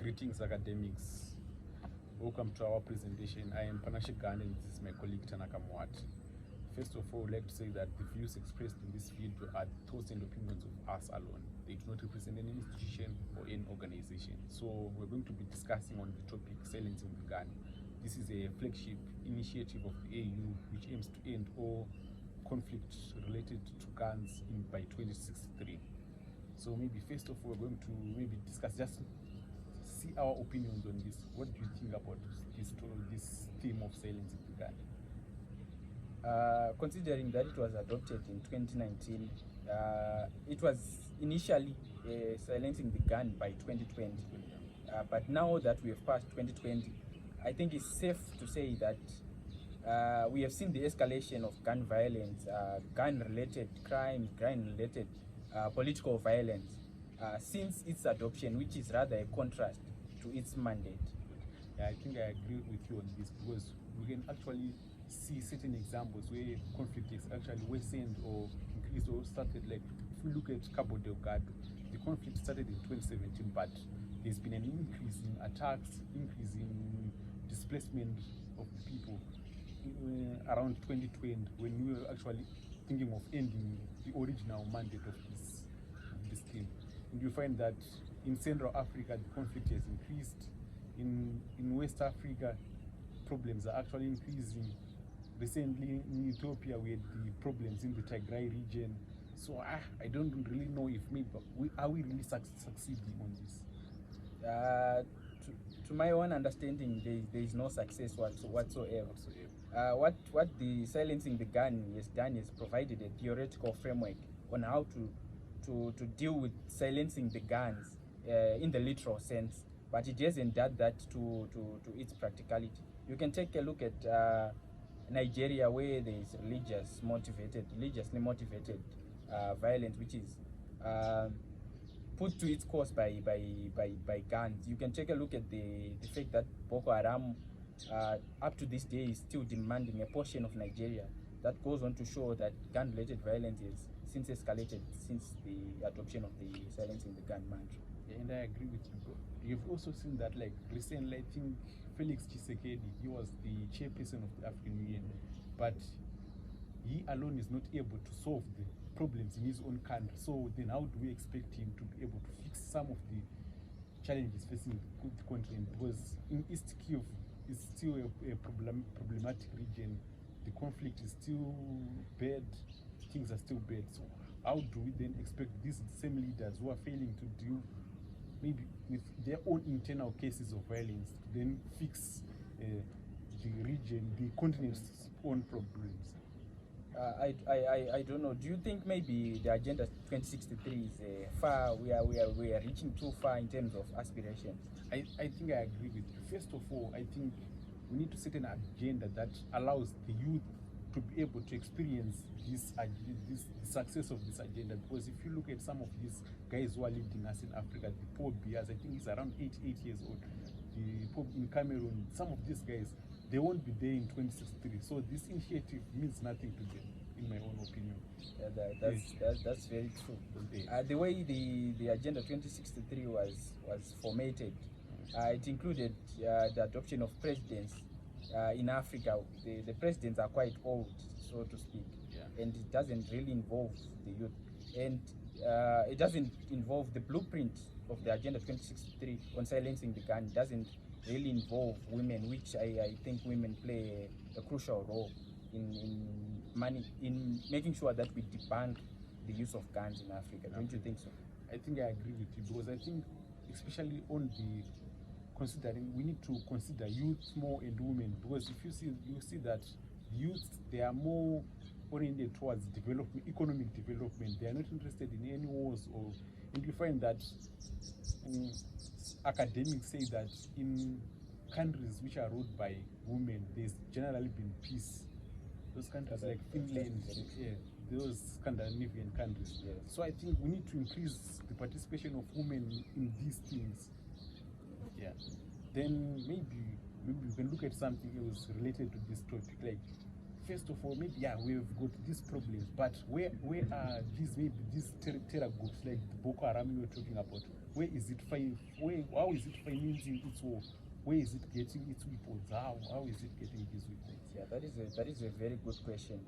Greetings, academics. Welcome to our presentation. I am Panashe Gandah and this is my colleague Tanaka Muhwati. First of all, I would like to say that the views expressed in this video are the thoughts and opinions of us alone. They do not represent any institution or any organization. So we're going to be discussing on the topic silencing the gun. This is a flagship initiative of the AU which aims to end all conflict related to guns by 2063. So maybe first of all, we're going to maybe discuss, just see our opinions on this. What do you think about this theme of silencing the gun? Considering that it was adopted in 2019, it was initially silencing the gun by 2020. But now that we have passed 2020, I think it's safe to say that we have seen the escalation of gun violence, gun-related crimes, gun-related political violence since its adoption, which is rather a contrast to its mandate. Yeah, I think I agree with you on this, because we can actually see certain examples where conflict is actually worsened or increased or started. Like if we look at Cabo Delgado, the conflict started in 2017, but there's been an increase in attacks, increase in displacement of the people around 2020, when we were actually thinking of ending the original mandate of this thing. And you find that in Central Africa, the conflict has increased. In West Africa, problems are actually increasing. Recently in Ethiopia, we had the problems in the Tigray region. So I don't really know if maybe are we really succeeding on this? To my own understanding, there is no success whatsoever. What the silencing the gun has done is provided a theoretical framework on how to deal with silencing the guns in the literal sense, but it hasn't done that to its practicality. You can take a look at Nigeria, where there is religiously motivated violence, which is put to its course by guns. You can take a look at the fact that Boko Haram up to this day is still demanding a portion of Nigeria. That goes on to show that gun-related violence is since escalated since the adoption of the silencing the gun mantra. Yeah, and I agree with you, bro. You've also seen that, like recently, I think Felix Tshisekedi, he was the chairperson of the African Union, but he alone is not able to solve the problems in his own country. So then how do we expect him to be able to fix some of the challenges facing the continent? Because in East Kiev is still a problematic region. The conflict is still bad, things are still bad. So how do we then expect these same leaders who are failing to deal maybe with their own internal cases of violence to then fix the region, the continent's own problems? I don't know. Do you think maybe the Agenda 2063 is far? We are reaching too far in terms of aspirations. I think I agree with you. First of all, I think we need to set an agenda that allows the youth to be able to experience this success of this agenda. Because if you look at some of these guys who are leading us in Africa, the Pope Bias, I think he's around 88 years old. The Pope in Cameroon, some of these guys, they won't be there in 2063. So this initiative means nothing to them, in my own opinion. That's very true. The way the Agenda 2063 was formatted, it included the adoption of presidents in Africa. The presidents are quite old, so to speak, and it doesn't really involve the youth, and it doesn't involve the blueprint of the Agenda 2063 on silencing the gun. It doesn't really involve women, which I think women play a crucial role in making sure that we debunk the use of guns in Africa. Don't you think so? I think I agree with you, because I think especially on the considering, we need to consider youth more and women, because if you see that youth, they are more oriented towards development, economic development. They are not interested in any wars, and you find that academics say that in countries which are ruled by women, there's generally been peace. Those countries like Finland, those Scandinavian countries. Yes. So I think we need to increase the participation of women in these things. Yeah. Then maybe we can look at something else related to this topic. Like, first of all, maybe we've got these problems, but where are these terror groups like the Boko Haram you were talking about? Where is it how is it financing its war? Where is it getting its weapons? How is it getting these weapons? Yeah, that is a very good question.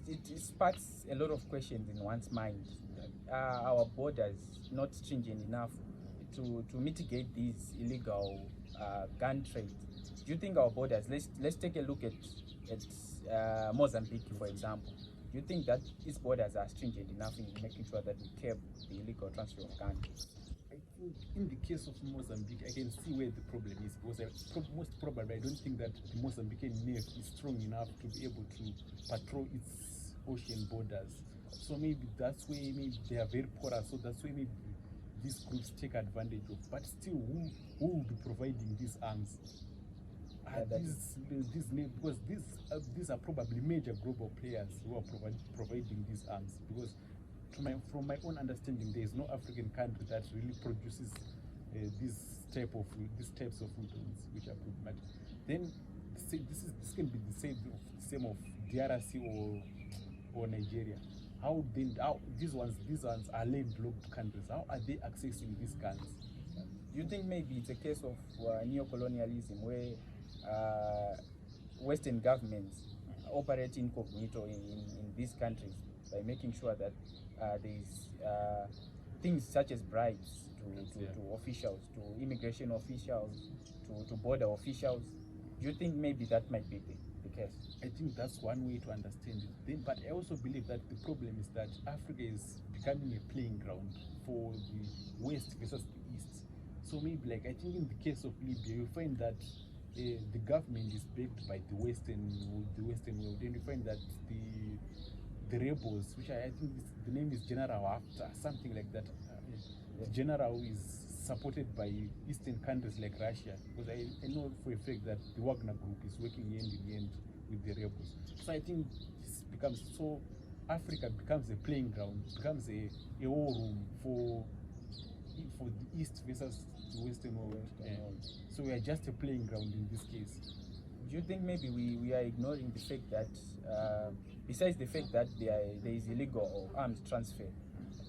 It sparks a lot of questions in one's mind. Are our borders not stringent enough to mitigate these illegal gun trade? Do you think our borders? Let's take a look at Mozambique, for example. Do you think that its borders are stringent enough in making sure that we curb the illegal transfer of guns? I think in the case of Mozambique, I can see where the problem is, because most probably I don't think that the Mozambican Navy is strong enough to be able to patrol its ocean borders. So maybe that's where maybe they are very porous, so that's where maybe these groups take advantage of. But still, who will be providing these arms? Because these are probably major global players who are providing these arms. Because from my own understanding, there is no African country that really produces these types of weapons which are problematic. Then this can be the same of DRC or Nigeria. How these ones are landlocked countries? How are they accessing these guns? Do you think maybe it's a case of neo-colonialism where Western governments operate incognito in these countries by making sure that there is things such as bribes to officials, to immigration officials, to border officials? Do you think maybe that might be the case? I think that's one way to understand it. But I also believe that the problem is that Africa is becoming a playing ground for the West versus the East. So maybe, like, I think in the case of Libya, you find that the government is backed by the Western world. Then you find that the rebels, which I think the name is General Haftar, something like that. The general is supported by Eastern countries like Russia, because I know for a fact that the Wagner group is working hand in hand with the rebels. So I think this becomes Africa becomes a playing ground, becomes a war room for the East versus the Western world. So we are just a playing ground in this case. Do you think maybe we are ignoring the fact that besides the fact that there is illegal arms transfer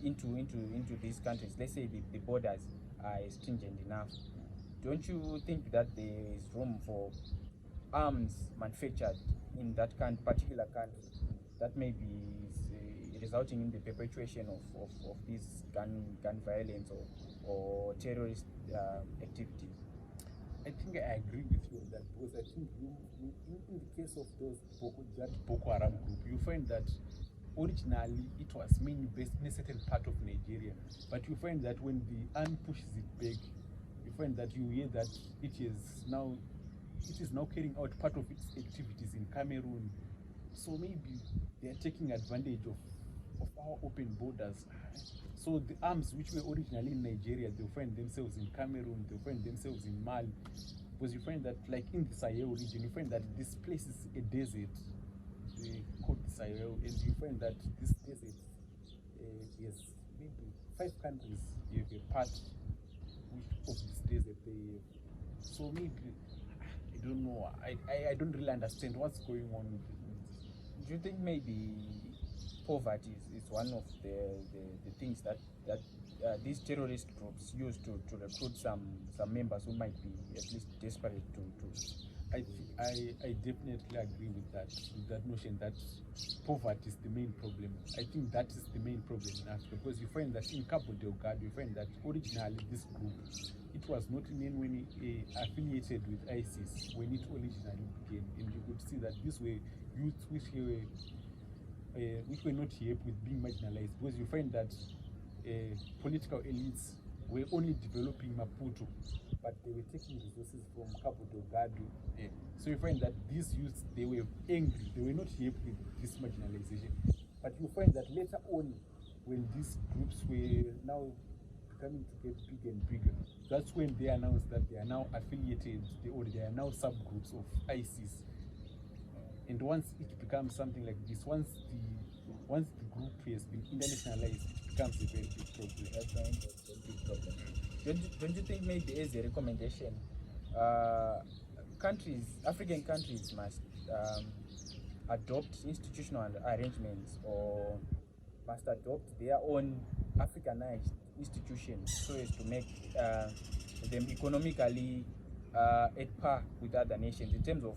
into these countries, let's say the borders are stringent enough, don't you think that there is room for arms manufactured in that particular country that may be resulting in the perpetuation of these gun violence or terrorist activities? I think I agree with you on that, because I think in the case of that Boko Haram group, you find that originally it was mainly based in a certain part of Nigeria, but you find that when the army pushes it back, you find that you hear that it is now carrying out part of its activities in Cameroon. So maybe they are taking advantage of our open borders. So the arms which were originally in Nigeria, they'll find themselves in Cameroon, they'll find themselves in Mali. Because you find that, like in the Sahel region, you find that this place is a desert. They call the Sahel, and you find that this desert is maybe 5 countries have a part of this desert. So maybe, I don't know, I don't really understand what's going on with this. Do you think maybe poverty is one of the things that these terrorist groups use to recruit some members who might be at least desperate to I definitely agree with that notion that poverty is the main problem. I think that is the main problem in Africa, because you find that in Cabo Delgado, you find that originally this group, it was not in any way affiliated with ISIS when it originally began, and you could see that these were youth which were not happy with being marginalized, because you find that political elites were only developing Maputo, but they were taking resources from Cabo Delgado. So you find that these youths, they were angry, they were not happy with this marginalization. But you find that later on, when these groups were now becoming to get bigger and bigger, that's when they announced that they are now affiliated, or they are now subgroups of ISIS. And once it becomes something like this, once the group has been internationalized, it becomes a very big problem. That's a big problem. Don't you think maybe as a recommendation, African countries must adopt institutional arrangements, or must adopt their own Africanized institutions so as to make them economically at par with other nations in terms of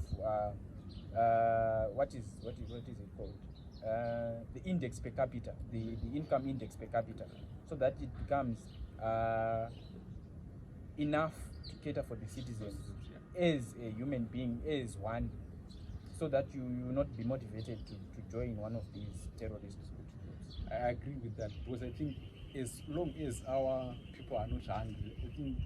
what is it called? The index per capita, the income index per capita, so that it becomes enough to cater for the citizens as a human being, as one, so that you will not be motivated to join one of these terrorist groups. I agree with that, because I think as long as our people are not hungry, I think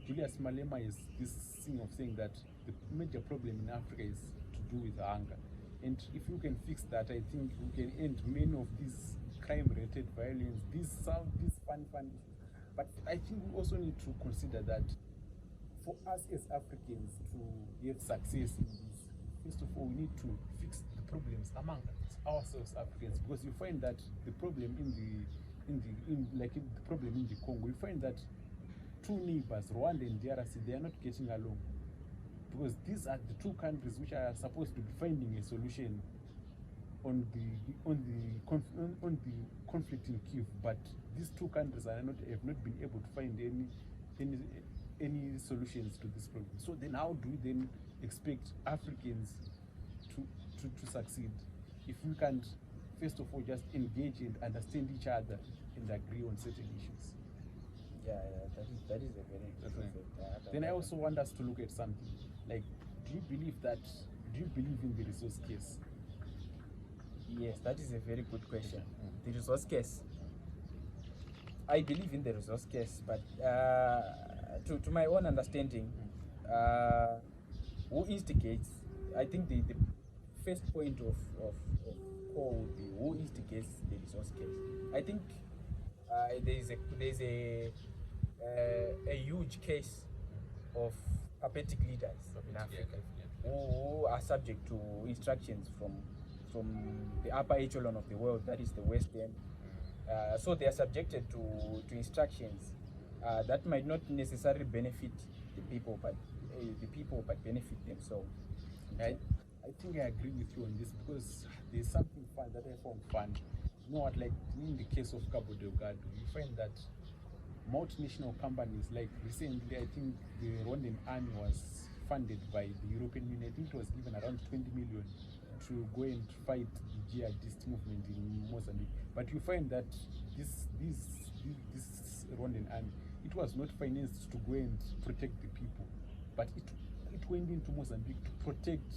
Julius Malema is this thing of saying that the major problem in Africa is to do with hunger. And if you can fix that, I think we can end many of these crime-related violence, these fun issues. But I think we also need to consider that for us as Africans to have success in this, first of all, we need to fix the problems among ourselves Africans, because you find that the problem the problem in the Congo, you find that two neighbors, Rwanda and DRC, they are not getting along, because these are the two countries which are supposed to be finding a solution on the conflict in Kiev, but these two countries have not been able to find any solutions to this problem. So then how do we then expect Africans to succeed if we can't first of all just engage and understand each other and agree on certain issues? That is a very interesting. Then I also want us to look at something like, do you believe in the resource case? Yes, that is a very good question. The resource case, I believe in the resource case, but to my own understanding, who instigates, I think the first point of call would be who instigates the resource case. I think there's a huge case of pathetic leaders in Africa who are subject to instructions from the upper echelon of the world, that is the West End. So they are subjected to instructions that might not necessarily benefit the people, but benefit themselves. I think I agree with you on this, because there's something fun that I found fun. You know what, like in the case of Cabo Delgado, you find that multinational companies, like recently, I think the Rwandan army was funded by the European Union. I think it was given around 20 million to go and fight the jihadist movement in Mozambique. But you find that this Rwandan army, it was not financed to go and protect the people, but it went into Mozambique to protect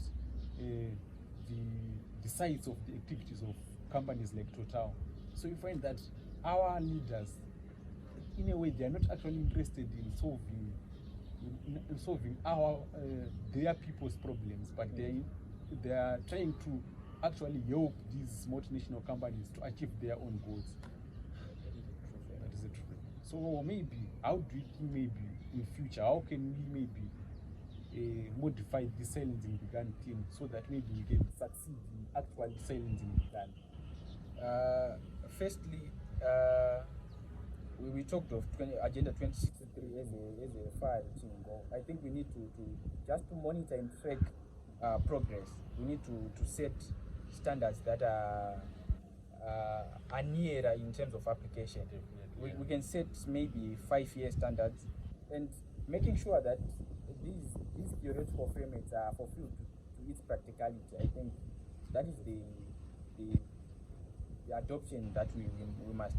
the sites of the activities of companies like Total. So you find that our leaders, in a way, they are not actually interested in solving their people's problems, but they are trying to actually help these multinational companies to achieve their own goals. That is the truth. So maybe, how do you think maybe in future, how can we maybe modify the silencing the gun thing so that maybe we can succeed in actually silencing the gun? Firstly, we talked of Agenda 2063 as a far-reaching goal. I think we need to just to monitor and track progress. We need to set standards that are nearer in terms of application. We can set maybe 5-year standards, and making sure that these theoretical frameworks are fulfilled to its practicality. I think that is the adoption that we must.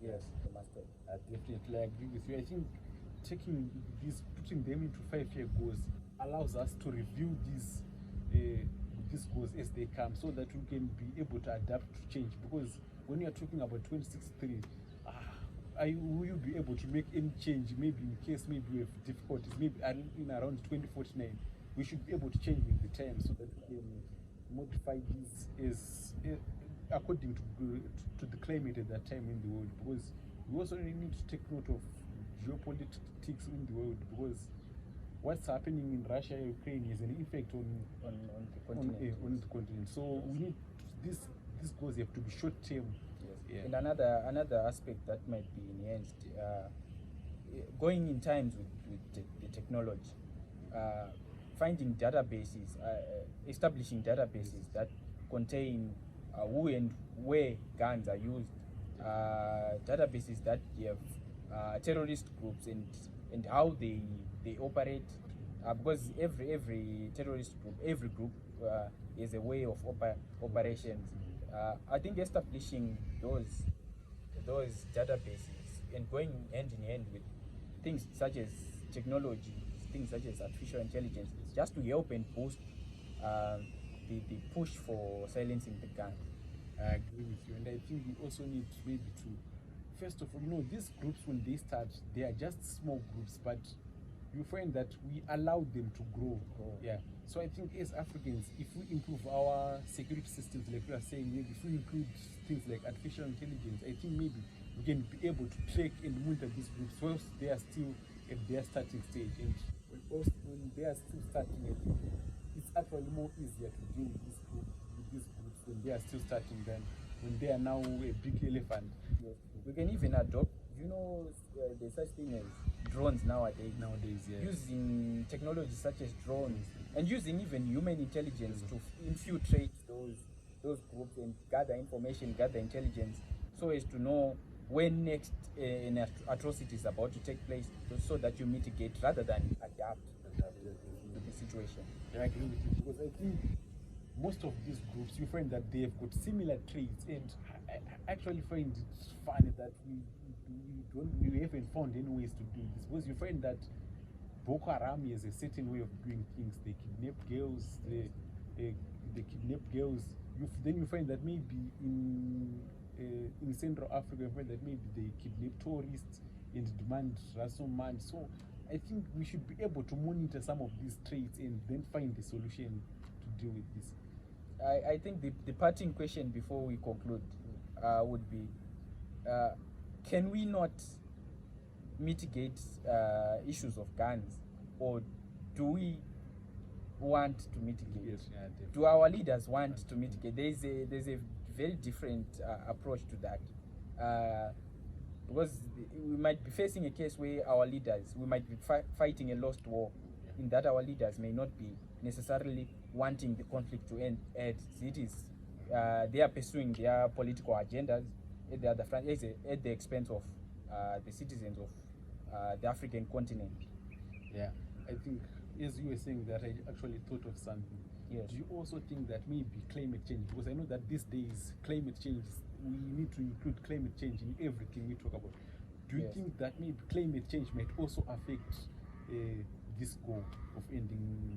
Yes, we must take. I definitely agree with you. I think putting them into 5-year goals allows us to review these goals as they come, so that we can be able to adapt to change. Because when you are talking about 2063, will you be able to make any change? Maybe in case maybe we have difficulties, maybe in around 2049, we should be able to change with the time, so that we can modify these as according to the climate at that time in the world. Because we also need to take note of geopolitics in the world, because what's happening in Russia and Ukraine has an effect on the continent. So we need these goals have to be short term. Yes. Yeah. And another aspect that might be enhanced, going in times with the technology, finding databases, establishing databases that contain who and where guns are used databases that have terrorist groups and how they operate, because every terrorist group, every group is a way of operations. I think establishing those databases and going hand in hand with things such as technology, things such as artificial intelligence, just to help and boost the push for silencing the gun. I agree with you, and I think we also need maybe to, first of all, these groups, when they start, they are just small groups, but you find that we allow them to grow. Yeah. So I think as Africans, if we improve our security systems, like we are saying, maybe if we include things like artificial intelligence, I think maybe we can be able to track and monitor these groups whilst they are still at their starting stage. And when they are still starting, it's actually more easier to deal with these groups when they are still starting than when they are now a big elephant. Yes. We can even adopt, there's such thing as drones nowadays. Yeah. Using technology such as drones and using even human intelligence to infiltrate those groups and gather information, gather intelligence, so as to know when next an atrocity is about to take place, so that you mitigate rather than adapt to the situation. I agree with you, because I think most of these groups, you find that they have got similar traits, and I actually find it funny that we haven't found any ways to do this, because you find that Boko Haram has a certain way of doing things. They kidnap girls, they kidnap girls. Then you find that maybe in Central Africa, you find that maybe they kidnap tourists and demand ransom money. So I think we should be able to monitor some of these traits and then find the solution to deal with this. I think the parting question before we conclude would be, can we not mitigate issues of guns, or do we want to mitigate? Yes, yeah, do our leaders want to mitigate? There's a very different approach to that, because we might be facing a case where our leaders, we might be fighting a lost war, in that our leaders may not be necessarily wanting the conflict to end. As it is, they are pursuing their political agendas at the other front, at the expense of the citizens of the African continent. Yeah, I think, as you were saying that, I actually thought of something. Yes. Do you also think that maybe climate change, because I know that these days climate change, we need to include climate change in everything we talk about. Do you think that maybe climate change might also affect this goal of ending?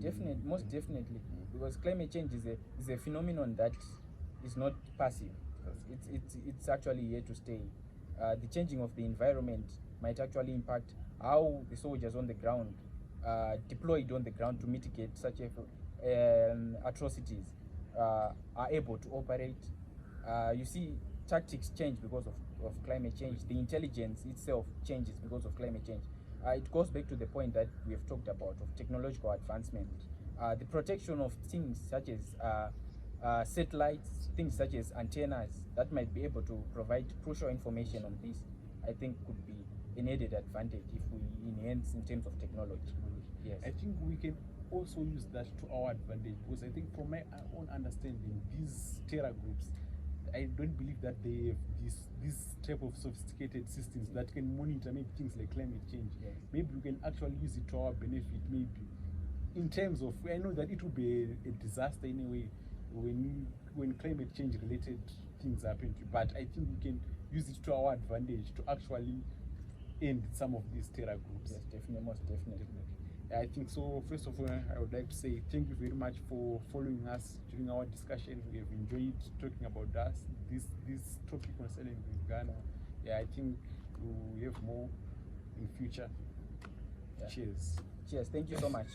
Definitely, most definitely, because climate change is a phenomenon that is not passive. It's actually here to stay. The changing of the environment might actually impact how the soldiers on the ground, deployed on the ground to mitigate such atrocities, are able to operate. You see, tactics change because of climate change. The intelligence itself changes because of climate change. It goes back to the point that we have talked about of technological advancement. The protection of things such as satellites, things such as antennas that might be able to provide crucial information on this, I think could be an added advantage if we enhance in terms of technology. Yes. I think we can also use that to our advantage, because I think from my own understanding, these terror groups, I don't believe that they have this type of sophisticated systems that can monitor maybe things like climate change. Yes. Maybe we can actually use it to our benefit, maybe in terms of, I know that it will be a disaster anyway when climate change related things happen to, but I think we can use it to our advantage to actually end some of these terror groups. Yes, definitely, most definitely. I think so. First of all, I would like to say thank you very much for following us during our discussion. We have enjoyed talking about this topic concerning Ghana. Yeah, I think we have more in future. Yeah. Cheers. Cheers. Thank you so much.